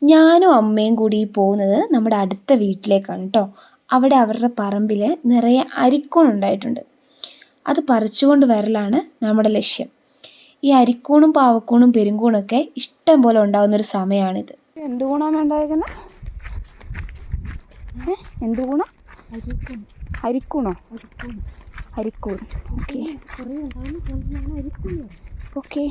ഞാനും അമ്മയും കൂടി പോകുന്നത് നമ്മുടെ അടുത്ത വീട്ടിലേക്കാണ് കേട്ടോ. അവിടെ അവരുടെ പറമ്പിൽ നിറയെ അരിക്കൂൺ ഉണ്ടായിട്ടുണ്ട്. അത് പറിച്ചുകൊണ്ട് വരലാണ് നമ്മുടെ ലക്ഷ്യം. ഈ അരിക്കൂണും പാവക്കൂണും പെരുങ്കൂണൊക്കെ ഇഷ്ടം പോലെ ഉണ്ടാകുന്നൊരു സമയമാണിത്. എന്ത് കൂണാണ് ഉണ്ടായിരിക്കുന്നത്? എന്ത് കൂണ? അരിക്കൂണോ? അരിക്കൂൺ. Okay okay.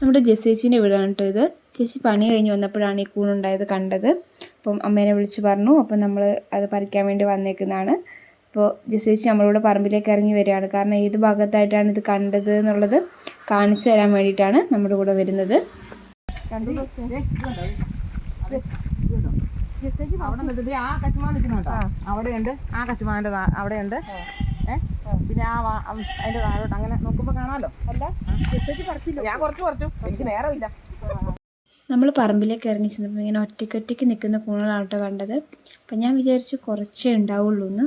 നമ്മുടെ ജെസേച്ചിൻ്റെ വീടാണ് കേട്ടോ ഇത്. ചേച്ചി പണി കഴിഞ്ഞ് വന്നപ്പോഴാണ് ഈ കൂണുണ്ടായത് കണ്ടത്. അപ്പം അമ്മേനെ വിളിച്ച് പറഞ്ഞു. അപ്പം നമ്മൾ അത് പറിക്കാൻ വേണ്ടി വന്നേക്കുന്നതാണ്. അപ്പോൾ ജെസേച്ചി നമ്മളോട് പറമ്പിലേക്ക് ഇറങ്ങി വരികയാണ്. കാരണം ഏത് ഭാഗത്തായിട്ടാണ് ഇത് കണ്ടത് എന്നുള്ളത് കാണിച്ചു തരാൻ വേണ്ടിയിട്ടാണ് നമ്മുടെ കൂടെ വരുന്നത്. അവിടെയുണ്ട്, ആ കശുമാവിൻ്റെ അവിടെയുണ്ട്. പിന്നെ അതിന്റെ താഴോട്ട് അങ്ങനെ നോക്കുമ്പോ കാണാമല്ലോ. അല്ല ഞാൻ കുറച്ചു എനിക്ക് നേരമില്ല. നമ്മൾ പറമ്പിലേക്ക് ഇറങ്ങി ചെന്നപ്പോൾ ഇങ്ങനെ ഒറ്റയ്ക്ക് നിൽക്കുന്ന കൂണുകളാണ് കേട്ടോ കണ്ടത്. അപ്പം ഞാൻ വിചാരിച്ചു കുറച്ചേ ഉണ്ടാവുള്ളൂ എന്ന്.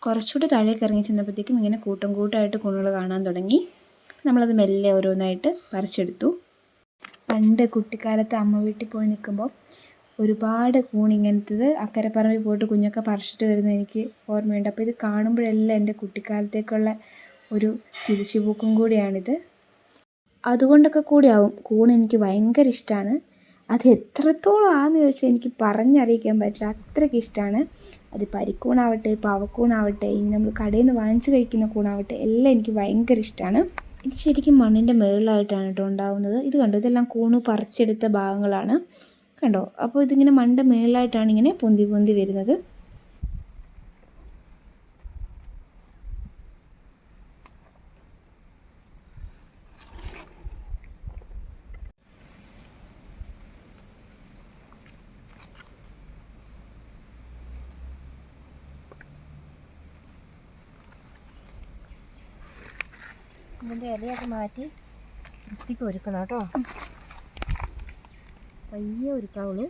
കുറച്ചുകൂടി താഴേക്ക് ഇറങ്ങി ചെന്നപ്പോഴത്തേക്കും ഇങ്ങനെ കൂട്ടമായിട്ട് കൂണുകൾ കാണാൻ തുടങ്ങി. നമ്മളത് മെല്ലെ ഓരോന്നായിട്ട് പറിച്ചെടുത്തു. പണ്ട് കുട്ടിക്കാലത്ത് അമ്മ വീട്ടിൽ പോയി നിൽക്കുമ്പോൾ ഒരുപാട് കൂൺ ഇങ്ങനത്തത് അക്കരപ്പറമ്പിൽ പോയിട്ട് കുഞ്ഞൊക്കെ പറിച്ചിട്ട് വരുന്നത് എനിക്ക് ഓർമ്മയുണ്ട്. അപ്പോൾ ഇത് കാണുമ്പോഴെല്ലാം എൻ്റെ കുട്ടിക്കാലത്തേക്കുള്ള ഒരു തിരിച്ചുപോക്കും കൂടിയാണിത്. അതുകൊണ്ടൊക്കെ കൂടിയാവും കൂൺ എനിക്ക് ഭയങ്കര ഇഷ്ടമാണ്. അത് എത്രത്തോളം ആണെന്ന് ചോദിച്ചാൽ എനിക്ക് പറഞ്ഞറിയിക്കാൻ പറ്റില്ല, അത്രയ്ക്ക് ഇഷ്ടമാണ്. അത് പരിക്കൂണാവട്ടെ പാവക്കൂണാവട്ടെ ഇനി നമ്മൾ കടയിൽ നിന്ന് വാങ്ങിച്ച് കഴിക്കുന്ന കൂണാവട്ടെ എല്ലാം എനിക്ക് ഭയങ്കര ഇഷ്ടമാണ്. ഇത് ശരിക്കും മണ്ണിൻ്റെ മുകളിലായിട്ടാണ് കേട്ടോ ഉണ്ടാവുന്നത്. ഇത് കണ്ടോ, ഇതെല്ലാം കൂണ് പറിച്ചെടുത്ത ഭാഗങ്ങളാണ് കണ്ടോ. അപ്പോൾ ഇതിങ്ങനെ മണ്ണിൻ്റെ മുകളിലായിട്ടാണ് ഇങ്ങനെ പൊന്തി വരുന്നത്. ഇതിൻ്റെ ഇലയൊക്കെ മാറ്റി വൃത്തിക്ക് ഒരുക്കണം കേട്ടോ. പയ്യെ ഒരുക്കാവുള്ളൂ.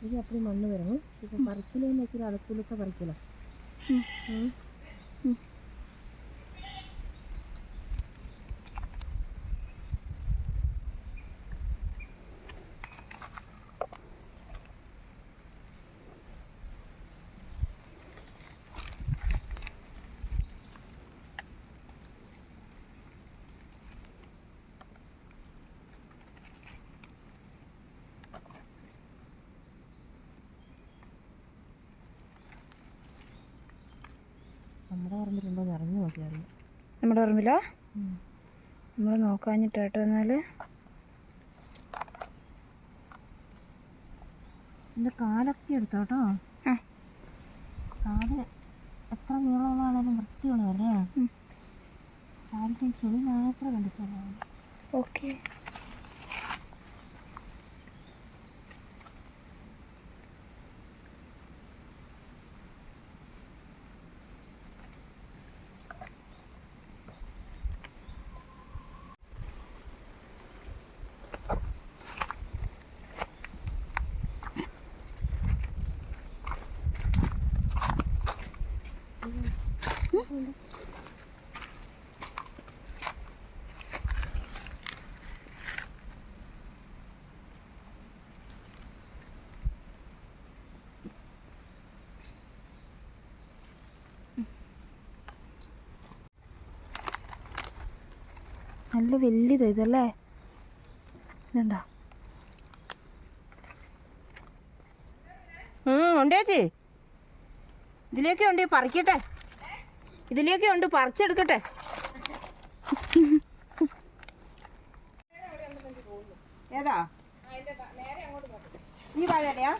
ഇത് അപ്പടി മണ്ണ് വരണം. ഇപ്പം പറിക്കലെന്ന് വെച്ചാൽ അളക്കിലൊക്കെ പറിക്കലോ. നമ്മുടെ പറമ്പിലുണ്ടോ എന്ന് അറിഞ്ഞു നോക്കിയാൽ നമ്മുടെ പറമ്പിലോ? നമ്മൾ നോക്കാഞ്ഞിട്ട് കേട്ടോ. എന്നാൽ എൻ്റെ കാലൊക്കെ എടുത്തോ കേട്ടോ. കാല് എത്ര നീളമുള്ളതാണേലും വൃത്തിയുള്ളതല്ലേ. കാലിൻ്റെ ചെളി മാത്രം കണ്ടിച്ചല്ലോ. ഓക്കെ. നല്ല വലിയത് ഇതല്ലേ. ഇതുണ്ടോ? ഉണ്ട് ചേച്ചി, ഇതിലേക്ക് ഉണ്ട് പറിക്കട്ടെ. ഇതിലേക്ക് ഉണ്ട് പറിച്ചെടുക്കട്ടെ. ഏതാ ഈ വാഴയാ?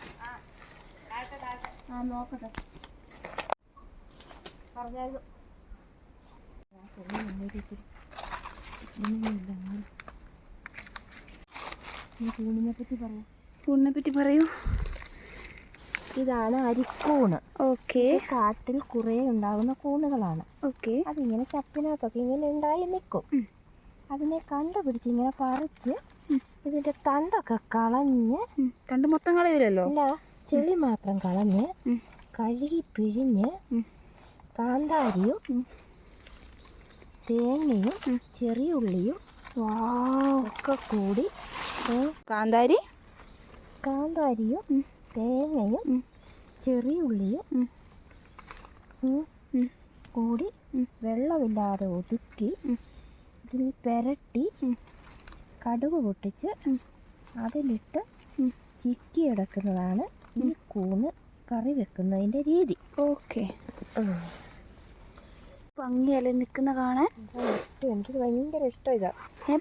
നോക്കട്ടെ. പറഞ്ഞായിരുന്നു കൂണിനെ പറ്റി പറയൂ. ഇതാണ് അരിക്കൂണ്. ഓക്കെ. കാട്ടിൽ കുറേ ഉണ്ടാകുന്ന കൂണുകളാണ്. ഓക്കെ. അതിങ്ങനെ ചപ്പിനകത്തൊക്കെ ഇങ്ങനെ ഉണ്ടായി നിൽക്കും. അതിനെ കണ്ടുപിടിച്ച് ഇങ്ങനെ പറിച്ച് ഇതിന്റെ തണ്ടൊക്കെ കളഞ്ഞ്, തണ്ട് മൊത്തം കളയൂലല്ലോ, അല്ല ചെളി മാത്രം കളഞ്ഞ് കഴുകി പിഴിഞ്ഞ് കാന്താരിയും തേങ്ങയും ചെറിയുള്ളിയും ഒക്കെ കൂടി കാന്താരി കാന്താരിയും തേങ്ങയും ചെറിയ ഉള്ളിയും കൂടി വെള്ളമില്ലാതെ ഒതുക്കി ഇതിൽ പുരട്ടി കടുക് പൊട്ടിച്ച് അതിലിട്ട് ചിക്കി എടുക്കുന്നതാണ് ഈ കൂണ് കറി വെക്കുന്നതിൻ്റെ രീതി. ഓക്കെ, ഭംഗിയല്ലേ നിൽക്കുന്ന കാണാൻ. എനിക്ക് ഭയങ്കര ഇഷ്ടം ഇതാ.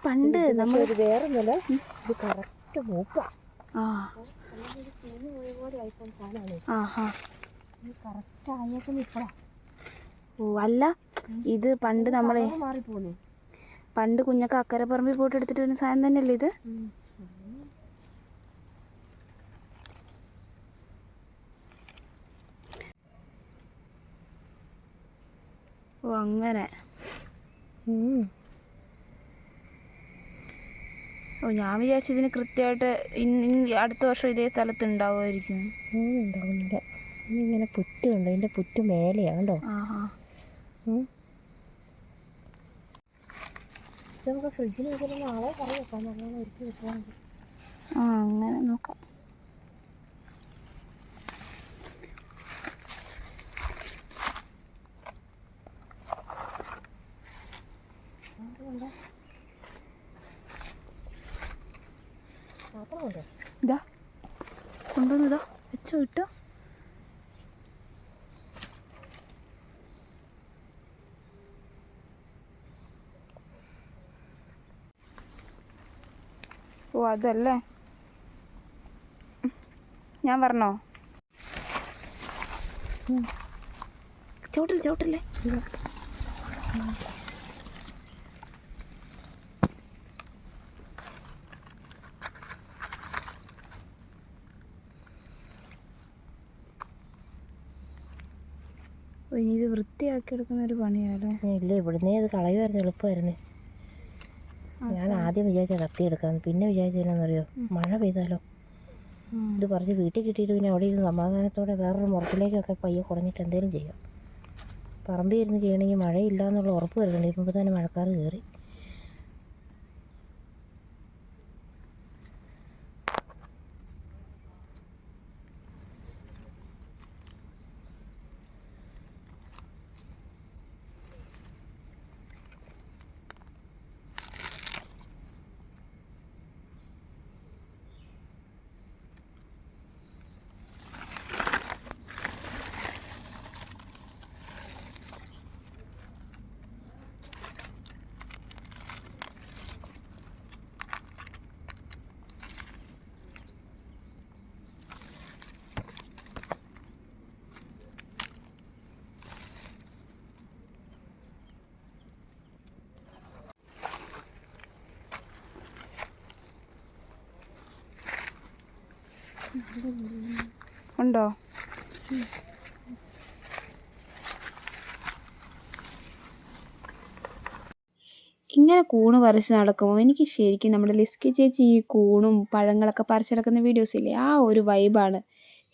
പണ്ട് നമ്മൾ വേറൊന്നുമില്ല, ഇത് കറക്റ്റ് മൂപ്പാ. കറക്റ്റ് ആയേക്കും ഇപ്പഴാ. ഓ അല്ല, ഇത് പണ്ട് നമ്മളെ മാറിപ്പോന്നു. പണ്ട് കുഞ്ഞൊക്കെ അക്കരെ പറമ്പിൽ പോയിട്ട് എടുത്തിട്ട് വരുന്ന സാധനം തന്നെയല്ലേ ഇത്? ഓ അങ്ങനെ. ഓ ഞാൻ വിചാരിച്ചു ഇതിന് കൃത്യമായിട്ട് അടുത്ത വർഷം ഇതേ സ്ഥലത്ത് ഉണ്ടാവുമായിരിക്കും. ഉണ്ടാവുന്നില്ല. ഇങ്ങനെ പുറ്റുണ്ട്, ഇതിൻ്റെ പുറ്റ് മേലെയാണ് കേട്ടോ. നമുക്ക് ഫ്രിഡ്ജിൽ വെച്ചിട്ട് നാളെ കറി വെക്കാം. നല്ലോണം ഒരുക്കി വെക്കാൻ. അങ്ങനെ നോക്കാം. ഇതാ കൊണ്ടുവന്നു, ഇതാ വെച്ചോ, ഇട്ടോ. ഓ അതല്ലേ, ഞാൻ പറഞ്ഞോ? ചവിട്ടില്ലേ. ഇനി ഇത് വൃത്തിയാക്കി എടുക്കുന്ന ഒരു പണിയാണല്ലേ. ഇല്ല, ഇവിടുന്നേ ഇത് കളയുമായിരുന്നു, എളുപ്പമായിരുന്നു. ഞാൻ ആദ്യം വിചാരിച്ച കത്തിയെടുക്കാമെന്ന്, പിന്നെ വിചാരിച്ചതെന്നറിയോ, മഴ പെയ്താലോ. ഇത് പറിച്ച് വീട്ടിൽ കിട്ടിയിട്ട് പിന്നെ അവിടെ ഇരുന്ന് സമാധാനത്തോടെ വേറൊരു മുറത്തിലേക്കൊക്കെ പയ്യെ കുടഞ്ഞിട്ട് എന്തെങ്കിലും ചെയ്യാം. പറമ്പിൽ ഇരുന്ന് ചെയ്യണമെങ്കിൽ മഴയില്ല എന്നുള്ള ഉറപ്പ് വരുന്നുണ്ട്. ഇപ്പോൾ തന്നെ മഴക്കാറ് കയറി. ഉണ്ടോ? ഇങ്ങനെ കൂണ് പറിച്ച് നടക്കുമ്പോൾ എനിക്ക് ശരിക്കും നമ്മുടെ ലിസ്കി ചേച്ചി ഈ കൂണും പഴങ്ങളൊക്കെ പറിച്ചെടുക്കുന്ന വീഡിയോസ് ഇല്ലേ, ആ ഒരു വൈബാണ്.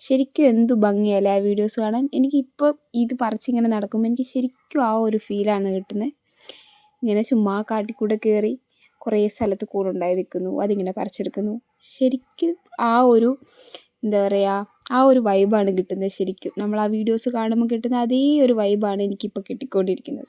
ശരിക്കും എന്തു ഭംഗിയല്ലേ ആ വീഡിയോസ് കാണാൻ. എനിക്കിപ്പോൾ ഇത് പറിച്ചിങ്ങനെ നടക്കുമ്പോൾ എനിക്ക് ശരിക്കും ആ ഒരു ഫീലാണ് കിട്ടുന്നത്. ഇങ്ങനെ ചുമ്മാ കാട്ടിക്കൂടെ കയറി കുറേ സ്ഥലത്ത് കൂടുണ്ടായി നിൽക്കുന്നു, അതിങ്ങനെ പറിച്ചെടുക്കുന്നു. ശരിക്കും ആ ഒരു എന്താ പറയുക, ആ ഒരു വൈബാണ് കിട്ടുന്നത്. ശരിക്കും നമ്മൾ ആ വീഡിയോസ് കാണുമ്പോൾ കിട്ടുന്ന അതേ ഒരു വൈബാണ് എനിക്കിപ്പോൾ കിട്ടിക്കൊണ്ടിരിക്കുന്നത്.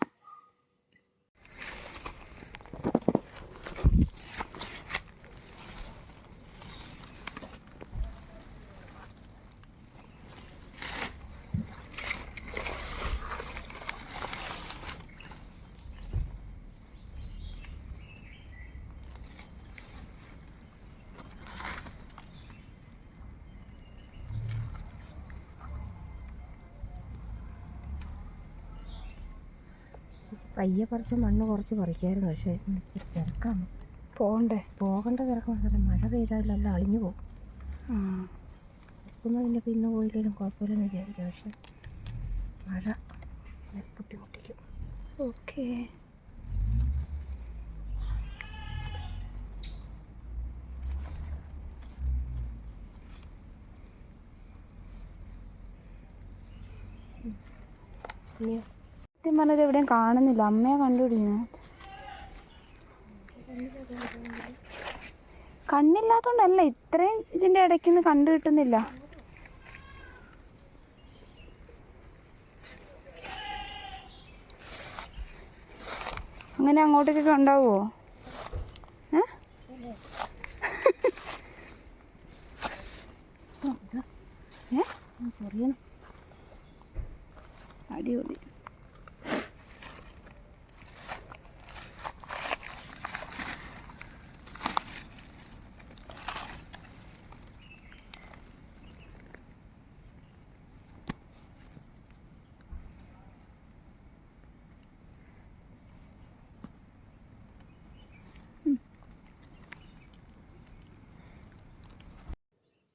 പയ്യെ പറിച്ച മണ്ണ് കുറച്ച് പറിക്കായിരുന്നു, പക്ഷേ ഇച്ചിരി തിരക്കാണ്. പോകേണ്ട തിരക്കാണ്. മഴ പെയ്താലെല്ലാം അളിഞ്ഞു പോകും. പിന്നെ ഇന്ന് പോയില്ലെങ്കിലും കുഴപ്പമില്ലെന്ന് വിചാരിച്ചു, പക്ഷെ മഴ ബുദ്ധിമുട്ടിക്കും. ഓക്കെ, സത്യം പറഞ്ഞത് എവിടെയും കാണുന്നില്ല. അമ്മയെ കണ്ടുപിടിക്കുന്നത് കണ്ണില്ലാത്തതുകൊണ്ടല്ല, ഇത്രയും ഇതിൻ്റെ ഇടയ്ക്കൊന്നും കണ്ടു കിട്ടുന്നില്ല. അങ്ങനെ അങ്ങോട്ടേക്കൊക്കെ ഉണ്ടാവുമോ? അടിപൊളി.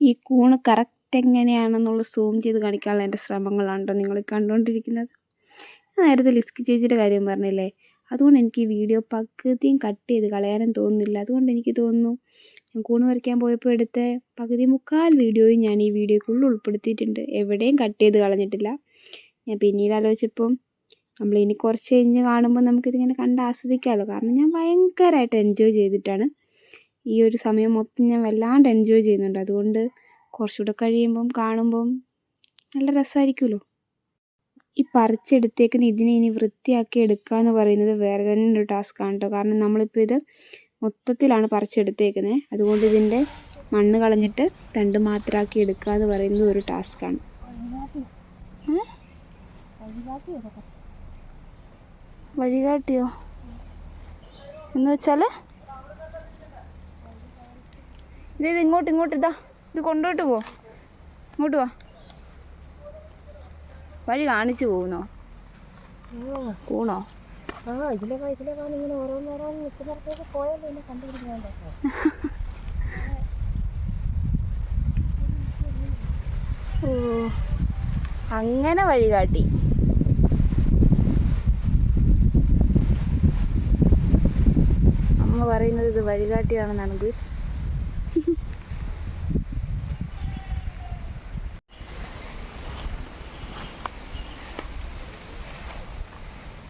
ഈ കൂണ് കറക്റ്റ് എങ്ങനെയാണെന്നുള്ള സൂം ചെയ്ത് കാണിക്കാനുള്ള എൻ്റെ ശ്രമങ്ങളാണ് കേട്ടോ നിങ്ങൾ കണ്ടുകൊണ്ടിരിക്കുന്നത്. ഞാൻ നേരത്തെ ലിസ്കി ചേച്ചിയുടെ കാര്യം പറഞ്ഞില്ലേ, അതുകൊണ്ട് എനിക്ക് ഈ വീഡിയോ പകുതിയും കട്ട് ചെയ്ത് കളയാനും തോന്നുന്നില്ല. അതുകൊണ്ട് എനിക്ക് തോന്നുന്നു ഞാൻ കൂണ് പറിക്കാൻ പോയപ്പോൾ എടുത്ത പകുതി മുക്കാൽ വീഡിയോയും ഞാൻ ഈ വീഡിയോക്കുള്ളിൽ ഉൾപ്പെടുത്തിയിട്ടുണ്ട്. എവിടെയും കട്ട് ചെയ്ത് കളഞ്ഞിട്ടില്ല. ഞാൻ പിന്നീട് ആലോചിച്ചപ്പം നമ്മളിനി കുറച്ച് കഴിഞ്ഞ് കാണുമ്പോൾ നമുക്കിതിങ്ങനെ കണ്ട് ആസ്വദിക്കാമല്ലോ. കാരണം ഞാൻ ഭയങ്കരമായിട്ട് എൻജോയ് ചെയ്തിട്ടാണ് ഈ ഒരു സമയം മൊത്തം ഞാൻ വല്ലാണ്ട് എൻജോയ് ചെയ്യുന്നുണ്ട്. അതുകൊണ്ട് കുറച്ചുകൂടെ കഴിയുമ്പം കാണുമ്പം നല്ല രസമായിരിക്കുമല്ലോ. ഈ പറിച്ചെടുത്തേക്കുന്ന ഇതിനെ ഇനി വൃത്തിയാക്കി എടുക്കുക എന്ന് പറയുന്നത് വേറെ തന്നെ ഒരു ടാസ്ക്കാണ് കേട്ടോ. കാരണം നമ്മളിപ്പോൾ ഇത് മൊത്തത്തിലാണ് പറിച്ചെടുത്തേക്കുന്നത്. അതുകൊണ്ട് ഇതിൻ്റെ മണ്ണ് കളഞ്ഞിട്ട് തണ്ട് മാത്രമാക്കി എടുക്കുക എന്ന് പറയുന്നത് ഒരു ടാസ്ക്കാണ്. വഴികാട്ടിയോ എന്ന് വെച്ചാൽ ഇത് ഇങ്ങോട്ട് ഇതാ, ഇത് കൊണ്ടുപോയിട്ട് പോ, ഇങ്ങോട്ട് വാ. വഴി കാണിച്ചു പോകുന്നോ? കൂണോ? ഓ, അങ്ങനെ വഴി കാട്ടി. അമ്മ പറയുന്നത് ഇത് വഴികാട്ടിയാണെന്നാണ് ഗുസ്.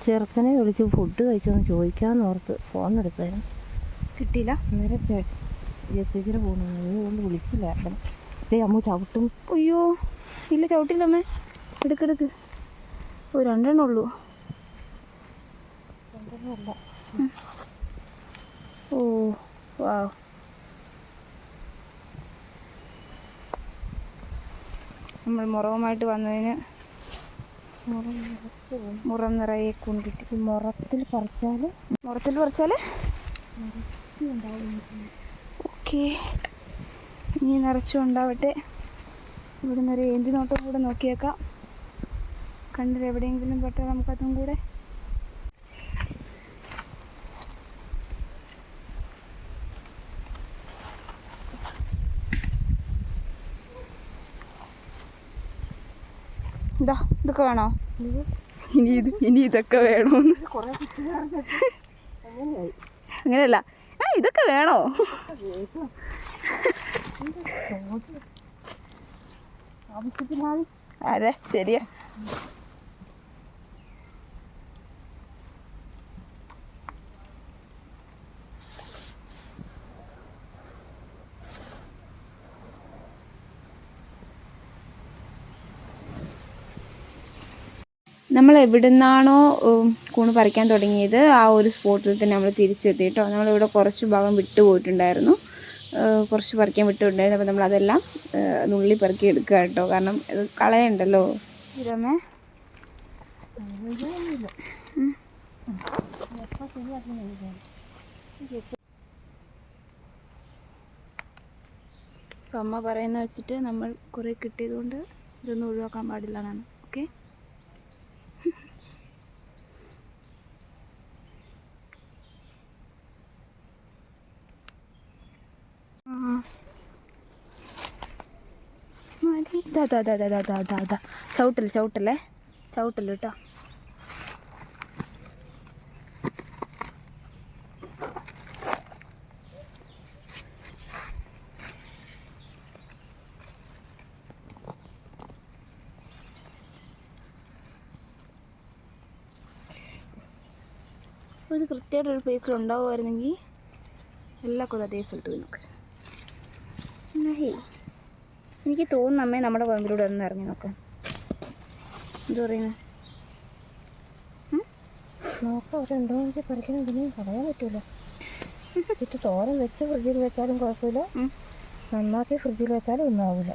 ചെറുക്കനെ വിളിച്ച് ഫുഡ് കഴിച്ചോന്ന് ചോദിക്കാമെന്ന് ഓർത്ത് ഫോൺ എടുത്തായിരുന്നു. കിട്ടിയില്ല. അന്നേരം ചേച്ചിയുടെ ഫോൺ വിളിച്ചില്ല. അതേ അമ്മ ചവിട്ടും. അയ്യോ ഇല്ല, ചവിട്ടില്ലമ്മേ. എടുക്കെടുക്ക്. ഓ, രണ്ടെണ്ണം ഉള്ളൂ. ഓ വാ. നമ്മൾ മുറവുമായിട്ട് വന്നതിന് മുറം നിറയെ കൊണ്ടിട്ട് മുറത്തിൽ പറിച്ചാൽ ഓക്കെ. ഇനി നിറച്ചും ഉണ്ടാവട്ടെ. ഇവിടെ നിന്നൊരു ഏന്തി നോട്ടം കൂടെ നോക്കിയേക്കാം. കണ്ടിൽ എവിടെയെങ്കിലും പെട്ടാൽ നമുക്കതും കൂടെ. ഇതൊക്കെ വേണോ? ഇനി ഇതൊക്കെ വേണോന്ന് അങ്ങനെയല്ല, ഇതൊക്കെ വേണോ? അതെ ശരിയാ. നമ്മൾ എവിടെ നിന്നാണോ കൂണ് പറിക്കാൻ തുടങ്ങിയത് ആ ഒരു സ്പോട്ടിൽ തന്നെ നമ്മൾ തിരിച്ചെത്തി കേട്ടോ. നമ്മളിവിടെ കുറച്ച് ഭാഗം വിട്ടുപോയിട്ടുണ്ടായിരുന്നു, കുറച്ച് പറിക്കാൻ വിട്ടുപോയിട്ടുണ്ടായിരുന്നു. അപ്പോൾ നമ്മളതെല്ലാം നുള്ളി പെറുക്കി എടുക്കുക കേട്ടോ. കാരണം ഇത് കളയണ്ടല്ലോ. അപ്പം അമ്മ പറയുന്ന വെച്ചിട്ട് നമ്മൾ കുറേ കിട്ടിയത് കൊണ്ട് ഇതൊന്നും ഒഴിവാക്കാൻ പാടില്ല എന്നാണ്. ഓക്കെ. മതി. ചവിട്ടല്ലേ കേട്ടോ. ഇത് കൃത്യമായിട്ടൊരു പ്ലേസിൽ ഉണ്ടാവുമായിരുന്നെങ്കിൽ എല്ലാ കൊല്ലം അതേ സ്ഥലത്ത് പോയി നോക്കാം. ഹേ എനിക്ക് തോന്നുന്നു അമ്മേ നമ്മുടെ പറമ്പിലൂടെ ഒന്ന് ഇറങ്ങി നോക്കാം. എന്തു പറയുന്നു? നോക്കാം, രണ്ടോ എനിക്ക് പറിക്കണം. ഇതിനെയും കളയാൻ പറ്റൂല. ഇത് തോരൻ വെച്ച് ഫ്രിഡ്ജിൽ വെച്ചാലും കുഴപ്പമില്ല, നന്നാക്കി ഫ്രിഡ്ജിൽ വെച്ചാലും ഒന്നും ആവില്ല.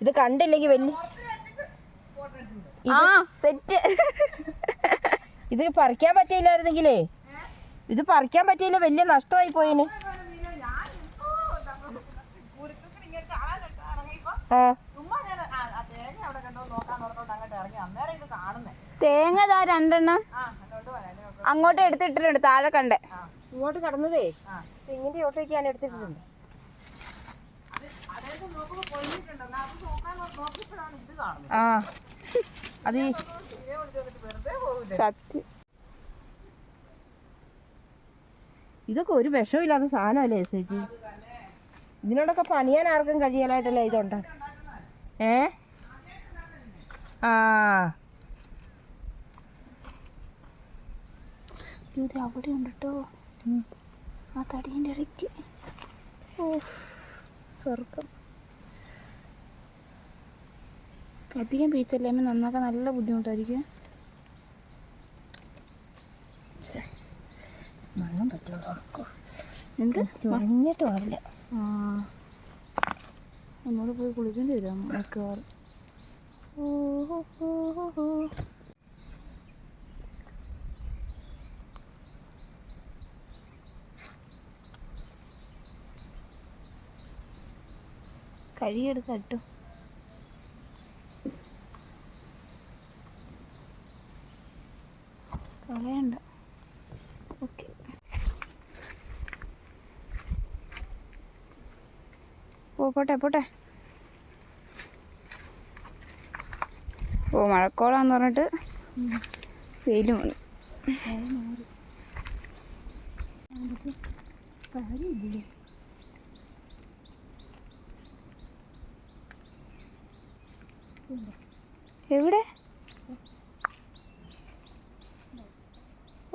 ഇത് കണ്ടില്ലെങ്കിൽ വലിയ സെറ്റ്. ഇത് പറിക്കാൻ പറ്റിയില്ലായിരുന്നെങ്കിലേ, ഇത് പറിക്കാൻ പറ്റിയില്ല, വലിയ നഷ്ടമായി പോയിന്. തേങ്ങ ദാ 2 എണ്ണം അങ്ങോട്ട് എടുത്തിട്ടിട്ടുണ്ട്, താഴെ കണ്ടേ. ഇങ്ങോട്ട് കടന്നതേ ഇങ്ങനെ ഓട്ടോയ്ക്കാണ് എടുത്തിട്ടുണ്ട്. ആ അത് സത്യം. ഇതൊക്കെ ഒരു വിഷമില്ലാത്ത സാധനമല്ലേ ചേച്ചി? ഇതിനോടൊക്കെ പണിയാൻ ആർക്കും കഴിയാനായിട്ടല്ലേ ഇതുണ്ട്. ഇത് അവിടെ ഉണ്ട് കേട്ടോ, ആ തടീൻ്റെ ഇടയ്ക്ക്. ഓ സ്വർഗം. അധികം പീച്ചല്ലേ നന്നാക്കാൻ നല്ല ബുദ്ധിമുട്ടായിരിക്കും. മണ്ണും പറ്റുള്ളൂ, എന്ത് ചുഴഞ്ഞിട്ട് പാടില്ല. എന്നോട് പോയി കുളിക്കേണ്ടി വരും മിക്കവാറും. കഴിയെടുക്കാം കേട്ടോ. കളയണ്ട. ഓക്കെ, പോട്ടെ പോട്ടെ. ഓ മഴക്കോളാന്ന് പറഞ്ഞിട്ട് വെയിലും വന്നു. എവിടെ?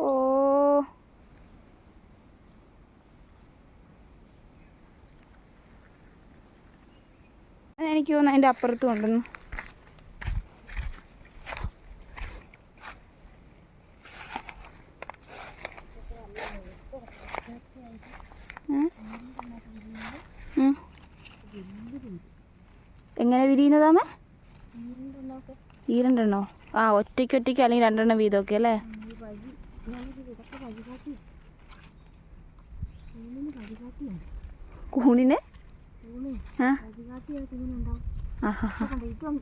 ഓ എനിക്ക് തോന്നുന്നു അതിൻ്റെ അപ്പുറത്തും ഉണ്ടെന്ന്. എങ്ങനെ വിരിയുന്നതാമേ? ഈ 2 എണ്ണോ? ആ ഒറ്റയ്ക്ക് അല്ലെങ്കിൽ 2 എണ്ണം വീതമൊക്കെ അല്ലേ? കൂണിന്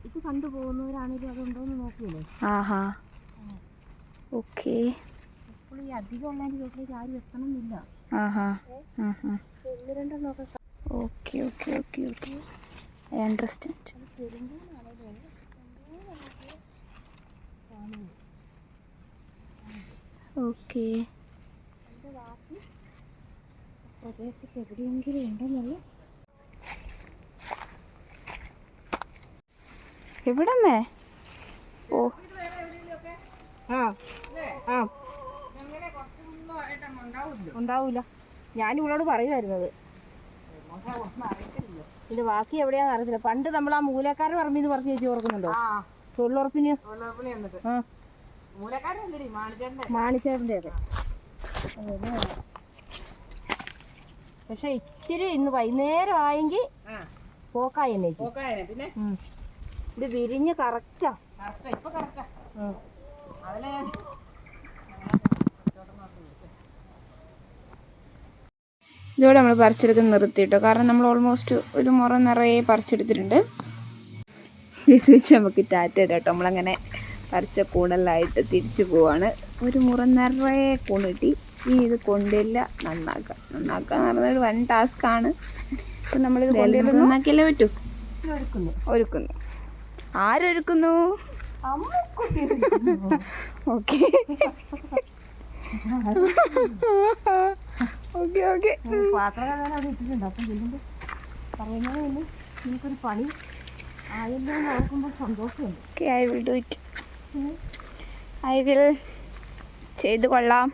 ഇത് കണ്ടുപോകുന്നവരാണെങ്കിലും അതുണ്ടോന്ന് നോക്കിയല്ലേ. ആഹാ ഓക്കെ. ഈ അധികം ഉള്ളതിൻ്റെ വീട്ടിലേക്ക് ആരും എത്തണമെന്നില്ല. ആഹാ 1-2 എണ്ണമൊക്കെ. Okay okay okay okay, I understand. Okay, പ്രദേശത്ത് എവിടെയെങ്കിലും ഉണ്ടെന്നല്ല. എവിടമ്മേ? ഓ ഉണ്ടാവൂല. ഞാൻ ഇവളോട് പറയുമായിരുന്നത്. ഇതിന്റെ ബാക്കി എവിടെയാന്ന് അറിയത്തില്ല. പണ്ട് നമ്മൾ ആ മൂലക്കാരുടെ പറമ്പിന്ന് പറഞ്ഞ് ചേച്ചി ഓർക്കുന്നുണ്ടോ? തൊഴിലുറപ്പിന് മാണിച്ചേട്ടൻ്റെ ഒക്കെ. പക്ഷെ ഇച്ചിരി ഇന്ന് വൈകുന്നേരം ആയെങ്കിൽ പോക്കായി തന്നെ. പിന്നെ ഇത് വിരിഞ്ഞ് കറക്റ്റാ. ഇതോടെ നമ്മൾ പറിച്ചെടുക്കുന്ന നിർത്തിയിട്ടോ, കാരണം നമ്മൾ ഓൾമോസ്റ്റ് ഒരു മുറ നിറയെ പറിച്ചെടുത്തിട്ടുണ്ട്. ചേച്ചി നമുക്ക് ടാറ്റ കേട്ടോ. നമ്മളങ്ങനെ പറിച്ച കൂണെല്ലാമായിട്ട് തിരിച്ചു പോവാണ്. ഒരു മുറ നിറയെ കൂണ് കിട്ടി. ഇനി ഇത് കൊണ്ടില്ല നന്നാക്കുക എന്ന് പറഞ്ഞാൽ 1 ടാസ്ക്കാണ്. അപ്പം നമ്മളിത് കൊണ്ടുവരുന്ന നന്നാക്കിയല്ലേ പറ്റൂ. ഒരുക്കുന്നു. ആരൊരുക്കുന്നു? Okay okay okay. പാത്രം അവിടെ ഇട്ടിട്ടുണ്ട്. അപ്പം ചെല്ലുമ്പോൾ പറയുന്നത് തന്നെ എനിക്കൊരു പണി ആയല്ലോ എന്ന് ഓർക്കുമ്പോൾ സന്തോഷമുണ്ട്. Okay, I will do it. I will ചെയ്തു കൊള്ളാം.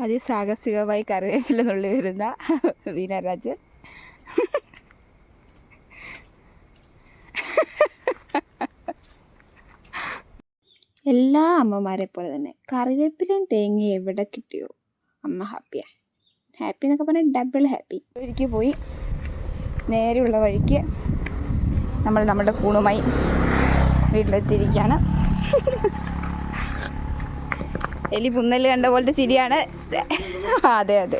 അതിസാഹസികമായി കറിവേപ്പില നുള്ളി വരുന്ന വീണരാജ്. എല്ലാ അമ്മമാരെ പോലെ തന്നെ കറിവേപ്പിലയും തേങ്ങയും എവിടെ കിട്ടിയോ അമ്മ ഹാപ്പിയാണ്. ഹാപ്പി എന്നൊക്കെ പറഞ്ഞാൽ ഡബിൾ ഹാപ്പി. വഴിക്ക് പോയി നേരെയുള്ള വഴിക്ക് നമ്മൾ നമ്മുടെ കൂണുമായി വീട്ടിലെത്തിയിരിക്കുകയാണ്. എലി പുന്നല് കണ്ട പോലത്തെ ചിരിയാണ്. അതെ അതെ,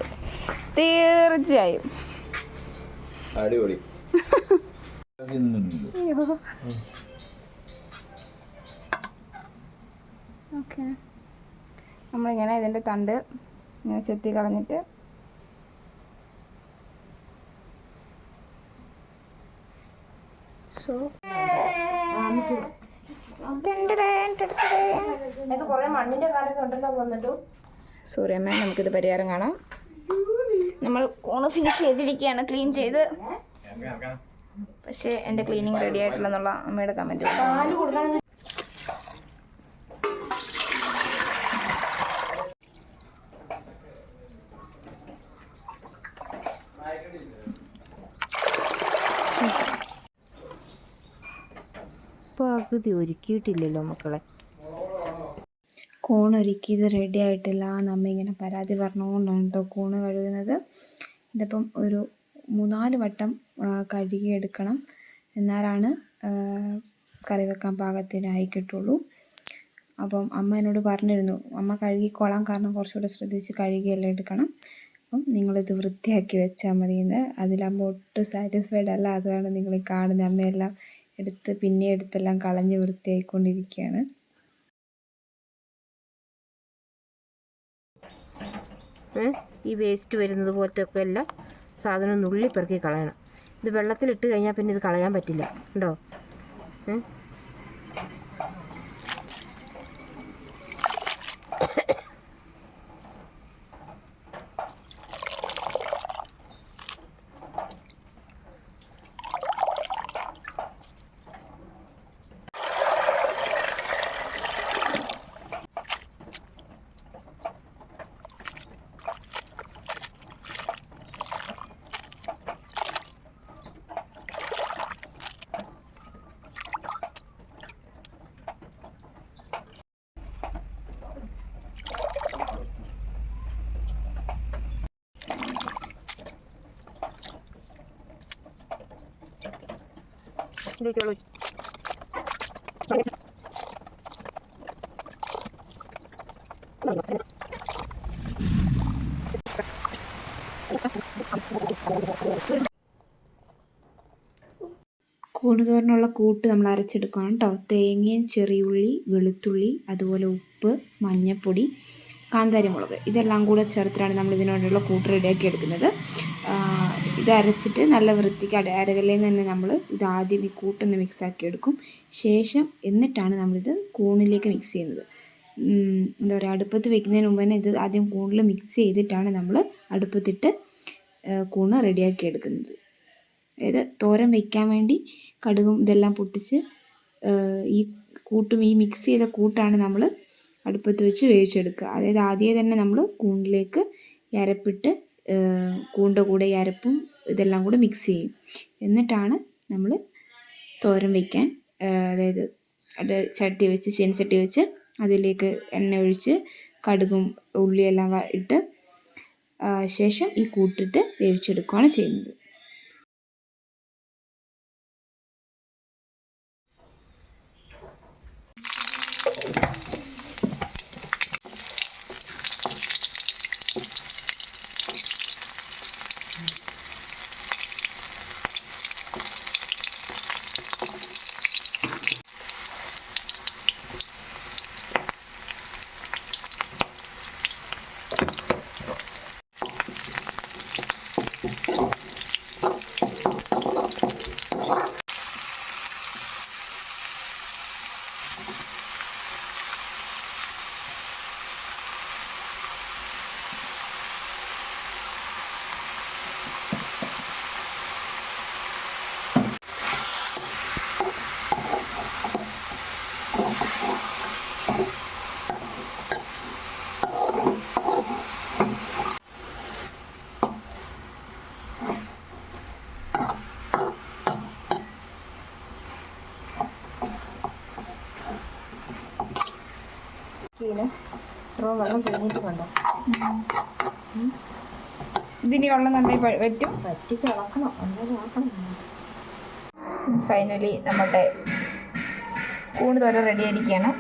തീർച്ചയായും. ഓക്കെ, നമ്മളിങ്ങനെ ഇതിൻ്റെ തണ്ട് ഇങ്ങനെ ചെത്തി കളഞ്ഞിട്ട് കുറേ മണ്ണിൻ്റെ കാലൊക്കെ ഉണ്ടല്ലോ വന്നിട്ടു. സൂര്യമ്മ, നമുക്കിത് പരിഹാരം കാണാം. നമ്മൾ കൂണ് ഫിനിഷ് ചെയ്തിരിക്കുകയാണ്, ക്ലീൻ ചെയ്ത്. പക്ഷേ എൻ്റെ ക്ലീനിങ് റെഡി ആയിട്ടില്ലെന്നുള്ള അമ്മയുടെ കമൻറ്റ്. പാല് കൊടുക്കാൻ പകുതി ഒരുക്കിയിട്ടില്ലല്ലോ മക്കളെ. കൂൺ ഒരുക്കിയത് റെഡി ആയിട്ടില്ല എന്ന് അമ്മ ഇങ്ങനെ പരാതി പറഞ്ഞുകൊണ്ടാണ് കേട്ടോ കൂണ് കഴുകുന്നത്. ഇതിപ്പം ഒരു 3-4 വട്ടം കഴുകിയെടുക്കണം, എന്നാലാണ് കറി വെക്കാൻ പാകത്തിനായി കിട്ടുള്ളൂ. അപ്പം അമ്മ എന്നോട് പറഞ്ഞിരുന്നു, അമ്മ കഴുകിക്കോളാം, കാരണം കുറച്ചുകൂടെ ശ്രദ്ധിച്ച് കഴുകിയെല്ലാം എടുക്കണം. അപ്പം നിങ്ങളിത് വൃത്തിയാക്കി വെച്ചാൽ മതിയെന്ന്. അതിലമ്മ ഒട്ടും സാറ്റിസ്ഫൈഡ് അല്ല. അതാണ് നിങ്ങൾ കാണുന്നത്. അമ്മയെല്ലാം എടുത്തെല്ലാം കളഞ്ഞ് വൃത്തിയായിക്കൊണ്ടിരിക്കുകയാണ്. ഈ വേസ്റ്റ് വരുന്നത് പോലത്തെ ഒക്കെ എല്ലാം സാധനം നുള്ളി പെറുക്കി കളയണം. ഇത് വെള്ളത്തിലിട്ട് കഴിഞ്ഞാൽ പിന്നെ ഇത് കളയാൻ പറ്റില്ല, ഉണ്ടോ? ചോളൂ. കൂണുതോരനുള്ള കൂട്ട് നമ്മൾ അരച്ചെടുക്കണം കേട്ടോ. തേങ്ങയും ചെറിയുള്ളി, വെളുത്തുള്ളി, അതുപോലെ ഉപ്പ്, മഞ്ഞൾപ്പൊടി, കാന്താരിമുളക്, ഇതെല്ലാം കൂടെ ചേർത്തിട്ടാണ് നമ്മൾ ഇതിനോടുള്ള കൂട്ട് റെഡിയാക്കി എടുക്കുന്നത്. ഇത് അരച്ചിട്ട് നല്ല വൃത്തിക്ക് അരകല്ലേന്ന് തന്നെ നമ്മൾ ഇതാദ്യം ഈ കൂട്ടൊന്ന് മിക്സാക്കി എടുക്കും. എന്നിട്ടാണ് നമ്മളിത് കൂണിലേക്ക് മിക്സ് ചെയ്യുന്നത്. എന്താ പറയുക, അടുപ്പത്ത് വെക്കുന്നതിന് മുമ്പ് തന്നെ ഇത് ആദ്യം കൂണിൽ മിക്സ് ചെയ്തിട്ടാണ് നമ്മൾ അടുപ്പത്തിട്ട് കൂണ് റെഡിയാക്കി എടുക്കുന്നത്. അതായത് തോരൻ വയ്ക്കാൻ വേണ്ടി കടുകും ഇതെല്ലാം പൊട്ടിച്ച് ഈ മിക്സ് ചെയ്ത കൂട്ടാണ് നമ്മൾ അടുപ്പത്ത് വെച്ച് വേവിച്ചെടുക്കുക. അതായത് ആദ്യമേ തന്നെ നമ്മൾ കൂണിലേക്ക് അരപ്പിട്ട് കൂണിൻ്റെ കൂടെ ഈ അരപ്പും ഇതെല്ലാം കൂടെ മിക്സ് ചെയ്യും. എന്നിട്ടാണ് നമ്മൾ തോരൻ വയ്ക്കാൻ, അതായത് ചീനച്ചട്ടി വെച്ച് അതിലേക്ക് എണ്ണ ഒഴിച്ച് കടുകും ഉള്ളിയെല്ലാം ഇട്ട് ശേഷം ഈ കൂട്ടിട്ട് വേവിച്ചെടുക്കുകയാണ് ചെയ്യുന്നത്. ഇത്രയും വെള്ളം പിഴിഞ്ഞിട്ടുണ്ടോ? ഇതിനി വെള്ളം നന്നായി പറ്റും. പറ്റിച്ച് ഇളക്കണം, എന്തായാലും ആക്കണം. ഫൈനലി നമ്മുടെ കൂണ് തോര റെഡി ആയിരിക്കുകയാണ്.